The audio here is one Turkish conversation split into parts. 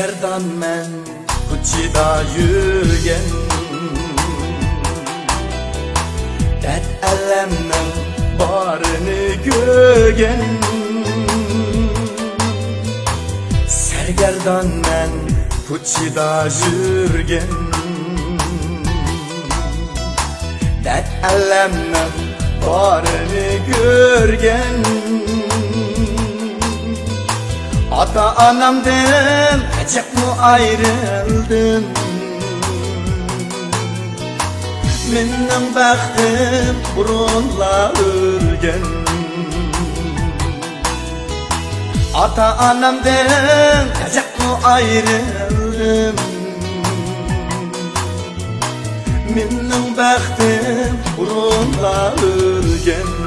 Sergerdan men Ko'chada yurgan dard alamning borini ko'rgan Sergerdan men ko'chada yurgan dard alamning borini ko'rgan Ata-anamdan acık mı ayrıldım Mening baxtim burunla ölgen Ata-anamdan acık mı ayrıldım Mening baxtim burunla ölgen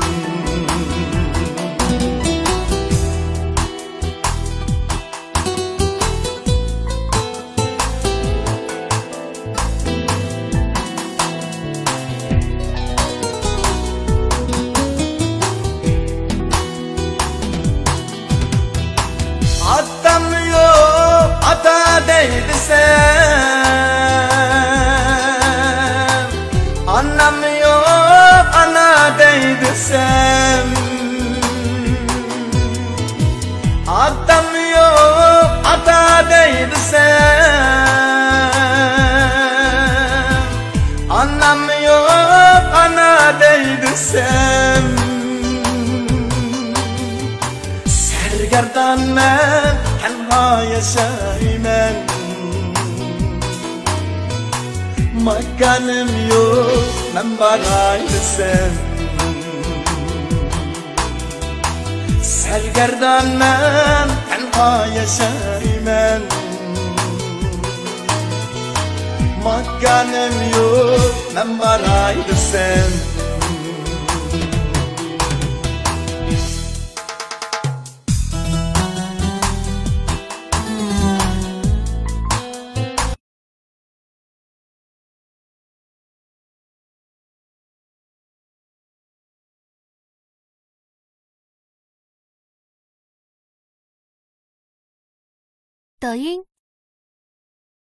Atam yok, ata deydi sen Anam yok, ana deydi sen Atam yok, ata deydi sen Anam yok, ana deydi sen Sergerdan men tenha yaşayman Makanim yok men baray desem Sergerdan men tenha yaşayman Makanim yok men baray desem抖音